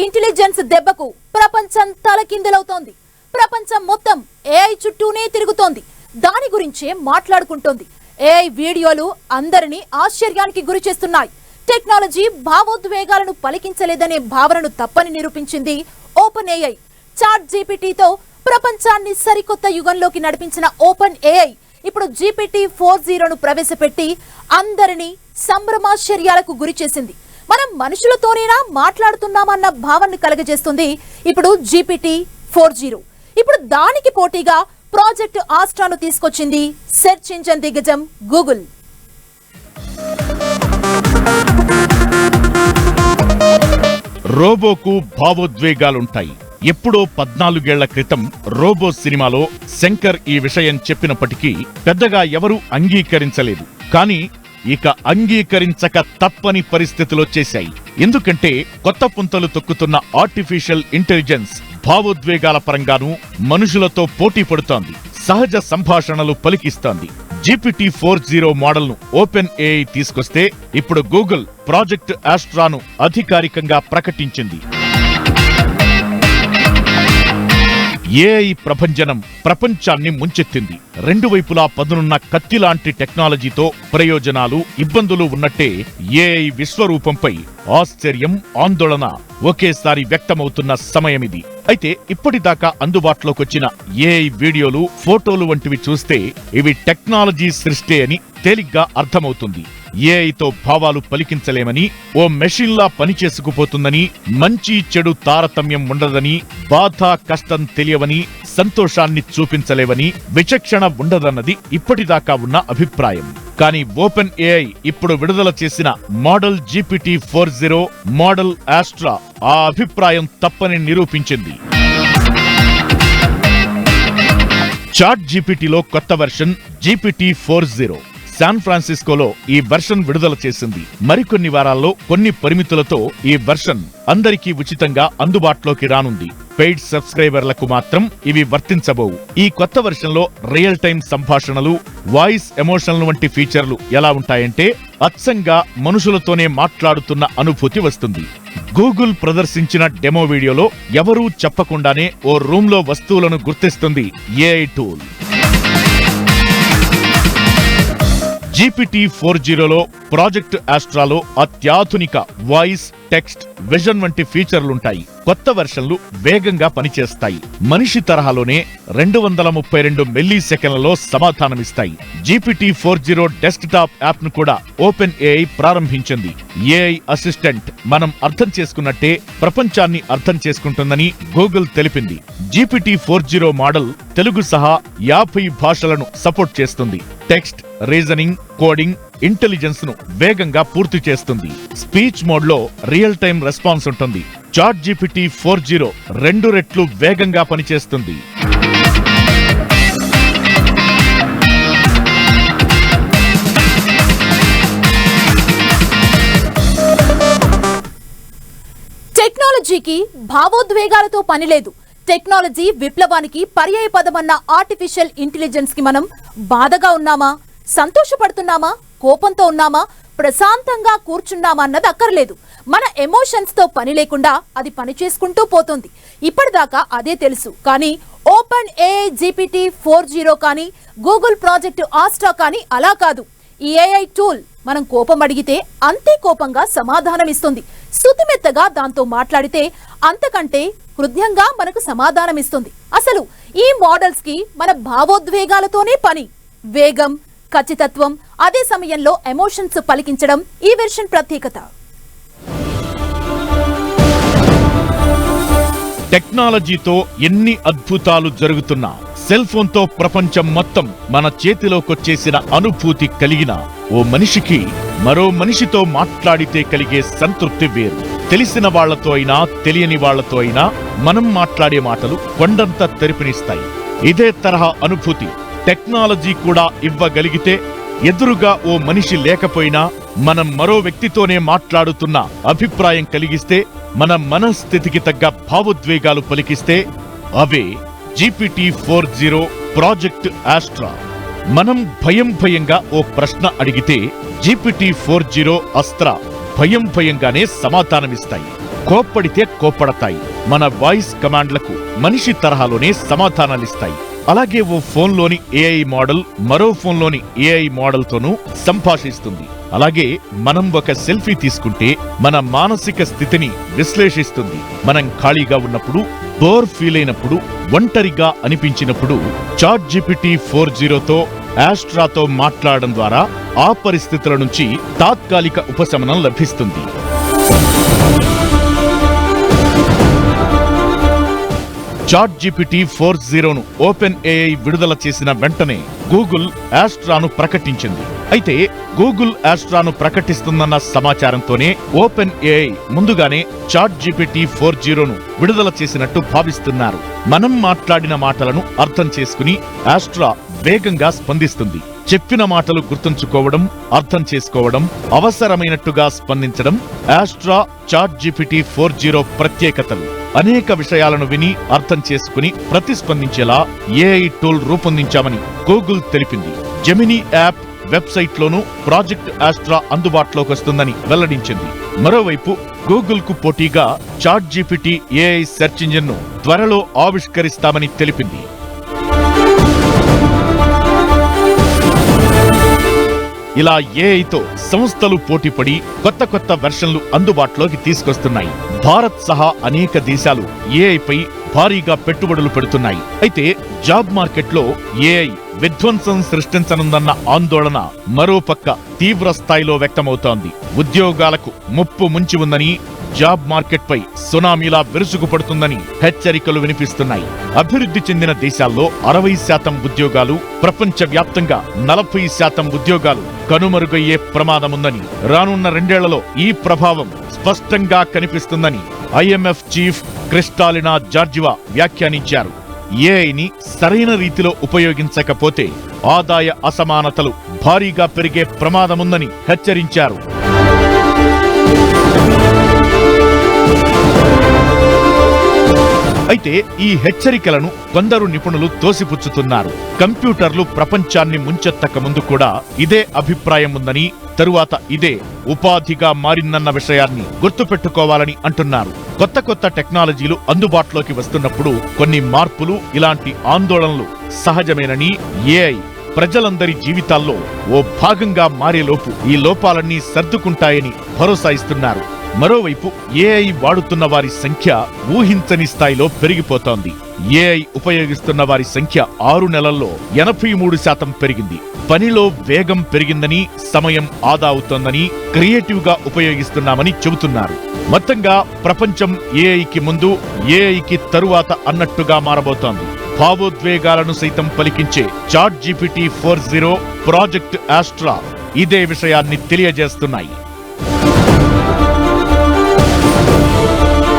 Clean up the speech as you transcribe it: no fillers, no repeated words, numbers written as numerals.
Intelligence దెబ్బకు ప్రపంచం తలకిందులవుతోంది. ప్రపంచం మొత్తం ఏఐ చుట్టూనే తిరుగుతోంది. దాని గురించే మాట్లాడుకుంటోంది. ఏఐ వీడియోలు అందరినీ ఆశ్చర్యానికి గురి చేస్తున్నాయి. టెక్నాలజీ భావోద్వేగాలను పలికించలేదనే భావనను తప్పని నిరూపించింది ఓపెన్ ఏఐ. చాట్ జీపీటీతో ప్రపంచాన్ని సరికొత్త యుగంలోకి నడిపించిన ఓపెన్ ఏఐ ఇప్పుడు GPT-4.0ను ప్రవేశపెట్టి అందరినీ సంభ్రమాశ్చర్యాలకు గురి చేసింది. మనం మనుషులతోనేనా మాట్లాడుతున్నామన్న భావనను కలగజేస్తుంది ఇప్పుడు GPT-4.0. ఇప్పుడు దానికి పోటీగా ప్రాజెక్ట్ ఆస్ట్రాను తీసుకొచ్చింది సెర్చ్ ఇంజిన్ దిగ్గజం గూగుల్. రోబోకు భావోద్వేగాలుంటాయి. ఎప్పుడో 14 ఏళ్ల క్రితం రోబో సినిమాలో శంకర్ ఈ విషయం చెప్పినప్పటికీ పెద్దగా ఎవరూ అంగీకరించలేదు. కానీ ఇక అంగీకరించక తప్పని పరిస్థితులొచ్చేశాయి. ఎందుకంటే కొత్త పుంతలు తొక్కుతున్న ఆర్టిఫిషియల్ ఇంటెలిజెన్స్ భావోద్వేగాల పరంగానూ మనుషులతో పోటీ పడుతోంది. సహజ సంభాషణలు పలికిస్తోంది. GPT-4.0 మోడల్ను ఓపెన్ ఏఐ తీసుకొస్తే ఇప్పుడు గూగుల్ ప్రాజెక్ట్ ఆస్ట్రాను అధికారికంగా ప్రకటించింది. ఏఐ ప్రభంజనం ప్రపంచాన్ని ముంచెత్తింది. రెండు వైపులా పదునున్న కత్తిలాంటి టెక్నాలజీతో ప్రయోజనాలు, ఇబ్బందులు ఉన్నట్టే ఏఐ విశ్వరూపంపై ఆశ్చర్యం, ఆందోళన ఒకేసారి వ్యక్తమవుతున్న సమయమిది. అయితే ఇప్పటిదాకా అందుబాటులోకొచ్చిన ఏఐ వీడియోలు, ఫోటోలు వంటివి చూస్తే ఇవి టెక్నాలజీ సృష్టి అని తేలిగ్గా అర్థమవుతుంది. ఏఐతో భావాలు పలికించలేమని, ఓ మెషిన్లా పనిచేసుకుపోతుందని, మంచి చెడు తారతమ్యం ఉండదని, బాధ కష్టం తెలియవని, సంతోషాన్ని చూపించలేవని, విచక్షణ ఉండదన్నది ఇప్పటిదాకా ఉన్న అభిప్రాయం. కానీ ఓపెన్ ఏఐ ఇప్పుడు విడుదల చేసిన మోడల్ GPT-4.0, మోడల్ ఆస్ట్రా ఆ అభిప్రాయం తప్పని నిరూపించింది. చాట్ జీపీటీలో కొత్త వెర్షన్ GPT-4.0 శాన్ ఫ్రాన్సిస్కోలో ఈ వెర్షన్ విడుదల చేసింది. మరికొన్ని వారాల్లో కొన్ని పరిమితులతో ఈ వెర్షన్ అందరికీ ఉచితంగా అందుబాటులోకి రానుంది. పెయిడ్ సబ్స్క్రైబర్లకు మాత్రం ఇవి వర్తించబోవు. ఈ కొత్త వెర్షన్లో రియల్ టైం సంభాషణలు, వాయిస్ ఎమోషన్లు వంటి ఫీచర్లు ఎలా ఉంటాయంటే అచ్చంగా మనుషులతోనే మాట్లాడుతున్న అనుభూతి వస్తుంది. గూగుల్ ప్రదర్శించిన డెమో వీడియోలో ఎవరూ చెప్పకుండానే ఓ రూమ్లో వస్తువులను గుర్తిస్తుంది ఏఐ టూల్. GPT-4.0లో ప్రాజెక్ట్ ఆస్ట్రాలో అత్యాధునిక వాయిస్, టెక్స్ట్, విజన్ వంటి ఫీచర్లుంటాయి. కొత్త వెర్షన్లు వేగంగా పనిచేస్తాయి. మనిషి తరహాలోనే 232 మిల్లీసెకన్లలో సమాధానమిస్తాయి. GPT-4.0 డెస్క్టాప్ యాప్ను కూడా ఓపెన్ ఏఐ ప్రారంభించింది. ఏఐ అసిస్టెంట్ మనం అర్థం చేసుకున్నట్టే ప్రపంచాన్ని అర్థం చేసుకుంటుందని గూగుల్ తెలిపింది. GPT-4.0 మోడల్ తెలుగు సహా 50 భాషలను సపోర్ట్ చేస్తుంది. టెక్స్ట్, రీజనింగ్, కోడింగ్, ఇంటెలిజెన్స్ ను వేగంగా పూర్తి చేస్తుంది. స్పీచ్ మోడ్ లో రియల్ టైం రెస్పాన్స్ ఉంటుంది. చాట్ GPT-4.0 2 రెట్లు వేగంగా పనిచేస్తుంది. టెక్నాలజీకి భావోద్వేగాలతో పనిలేదు. టెక్నాలజీ విప్లవానికి పర్యాయ పదమన్న ఆర్టిఫిషియల్ ఇంటెలిజెన్స్ కి మనం బాధగా ఉన్నామా, సంతోషపడుతున్నామా, కోపంతో ఉన్నామా, ప్రశాంతంగా కూర్చున్నామా అన్నది అక్కర్లేదు. మన ఎమోషన్స్ తో పని లేకుండా అది పని చేసుకుంటూ పోతుంది. ఇప్పటిదాకా అదే తెలుసు. కానీ ఓపెన్ ఏఐ GPT-4.0 కానీ గూగుల్ ప్రాజెక్ట్ ఆస్ట్రా కానీ అలా కాదు. ఈ ఏఐ టూల్ మనం కోపం అడిగితే అంతే కోపంగా సమాధానం ఇస్తుంది. శుతిమెత్తగా దాంతో మాట్లాడితే అంతకంటే హృదయంగా మనకు సమాధానం ఇస్తుంది. అసలు ఈ మోడల్స్ కి మన భావోద్వేగాలతోనే పని. వేగం, ఖచ్చితత్వం, అదే సమయంలో ఎమోషన్స్ పలికించడం ఈ వెర్షన్ ప్రత్యేకత. టెక్నాలజీతో ఎన్ని అద్భుతాలు జరుగుతున్నా సెల్ ఫోన్ తో ప్రపంచం మొత్తం మన చేతిలోకొచ్చేసిన అనుభూతి కలిగిన ఓ మనిషికి మరో మనిషితో మాట్లాడితే కలిగే సంతృప్తి వేరు. తెలిసిన వాళ్లతో అయినా తెలియని వాళ్లతో అయినా మనం మాట్లాడే మాటలు కొండంత తెరిపినిస్తాయి. ఇదే తరహా అనుభూతి టెక్నాలజీ కూడా ఇవ్వగలిగితే, ఎదురుగా ఓ మనిషి లేకపోయినా మనం మరో వ్యక్తితోనే మాట్లాడుతున్న అభిప్రాయం కలిగిస్తే, మన మనస్థితికి తగ్గ భావోద్వేగాలు పలికిస్తే అవే GPT-4.0 ప్రాజెక్ట్ ఆస్ట్రా. మనం భయంగా ఓ ప్రశ్న అడిగితే GPT-4.0 అస్త్రా భయంగానే సమాధానమిస్తాయి. కోప్పడితే కోప్పడతాయి. మన వాయిస్ కమాండ్లకు మనిషి తరహాలోనే సమాధానాలిస్తాయి. అలాగే ఓ ఫోన్లోని ఏఐ మోడల్ మరో ఫోన్లోని ఏఐ మోడల్తోనూ సంభాషిస్తుంది. అలాగే మనం ఒక సెల్ఫీ తీసుకుంటే మన మానసిక స్థితిని విశ్లేషిస్తుంది. మనం ఖాళీగా ఉన్నప్పుడు, బోర్ ఫీల్ అయినప్పుడు, ఒంటరిగా అనిపించినప్పుడు చాట్‌జిపిటి 4.0తో ఆస్ట్రాతో మాట్లాడడం ద్వారా ఆ పరిస్థితుల నుంచి తాత్కాలిక ఉపశమనం లభిస్తుంది. చాట్‌జిపిటి 4.0ను ఓపెన్ ఏఐ విడుదల చేసిన వెంటనే గూగుల్ ఆస్ట్రాను ప్రకటించింది. అయితే గూగుల్ ఆస్ట్రాను ప్రకటిస్తుందన్న సమాచారంతోనే ఓపెన్ ఏఐ ముందుగానే చాట్‌జిపిటి 4.0ను విడుదల చేసినట్టు భావిస్తున్నారు. మనం మాట్లాడిన మాటలను అర్థం చేసుకుని ఆస్ట్రా వేగంగా స్పందిస్తుంది. చెప్పిన మాటలు గుర్తుంచుకోవడం, అర్థం చేసుకోవడం, అవసరమైనట్టుగా స్పందించడం ఆస్ట్రా చాట్‌జిపిటి 4.0 ప్రత్యేకతలు. అనేక విషయాలను విని అర్థం చేసుకుని ప్రతిస్పందించేలా ఏఐ టూల్ రూపొందించామని గూగుల్ తెలిపింది. జెమినీ యాప్ వెబ్సైట్లోనూ ప్రాజెక్ట్ ఆస్ట్రా అందుబాటులోకి వస్తుందని వెల్లడించింది. మరోవైపు గూగుల్ కు పోటీగా చాట్‌జిపిటి ఏఐ సెర్చ్ ఇంజిన్ ను త్వరలో ఆవిష్కరిస్తామని తెలిపింది. ఇలా ఏఐతో సంస్థలు పోటీపడి కొత్త వెర్షన్లు అందుబాటులోకి తీసుకొస్తున్నాయి. భారత్ సహా అనేక దేశాలు ఏఐపై భారీగా పెట్టుబడులు పెడుతున్నాయి. అయితే జాబ్ మార్కెట్లో ఏఐ విధ్వంసం సృష్టించనుందన్న ఆందోళన మరోపక్క తీవ్ర స్థాయిలో వ్యక్తమవుతోంది. ఉద్యోగాలకు ముప్పు ముంచి ఉందని, జాబ్ మార్కెట్పై సునామీలా విరుచుకుపడుతుందని హెచ్చరికలు వినిపిస్తున్నాయి. అభివృద్ధి చెందిన దేశాల్లో 60% ఉద్యోగాలు, ప్రపంచవ్యాప్తంగా 40% ఉద్యోగాలు కనుమరుగయ్యే ప్రమాదముందని, రానున్న 2 ఏళ్లలో ఈ ప్రభావం స్పష్టంగా కనిపిస్తుందని IMF చీఫ్ క్రిస్టాలినా జార్జివా వ్యాఖ్యానించారు. ఏఐని సరైన రీతిలో ఉపయోగించకపోతే ఆదాయ అసమానతలు భారీగా పెరిగే ప్రమాదముందని హెచ్చరించారు. అయితే ఈ హెచ్చరికలను కొందరు నిపుణులు తోసిపుచ్చుతున్నారు. కంప్యూటర్లు ప్రపంచాన్ని ముంచెత్తక ముందు కూడా ఇదే అభిప్రాయం ఉందని, తరువాత ఇదే ఉపాధిగా మారిందన్న విషయాన్ని గుర్తుపెట్టుకోవాలని అంటున్నారు. కొత్త టెక్నాలజీలు అందుబాటులోకి వస్తున్నప్పుడు కొన్ని మార్పులు, ఇలాంటి ఆందోళనలు సహజమేనని, ఏఐ ప్రజలందరి జీవితాల్లో ఓ భాగంగా మారేలోపు ఈ లోపాలన్నీ సర్దుకుంటాయని భరోసా ఇస్తున్నారు. మరోవైపు ఏఐ వాడుతున్న వారి సంఖ్య ఊహించని స్థాయిలో పెరిగిపోతోంది. ఏఐ ఉపయోగిస్తున్న వారి సంఖ్య 6 నెలల్లో 83% పెరిగింది. పనిలో వేగం పెరిగిందని, సమయం ఆదా అవుతోందని, క్రియేటివ్ గా ఉపయోగిస్తున్నామని చెబుతున్నారు. మొత్తంగా ప్రపంచం ఏఐకి ముందు, ఏఐకి తరువాత అన్నట్టుగా మారబోతోంది. భావోద్వేగాలను సైతం పలికించే చాట్‌జిపిటి 4.0, ప్రాజెక్ట్ ఆస్ట్రా ఇదే విషయాన్ని తెలియజేస్తున్నాయి.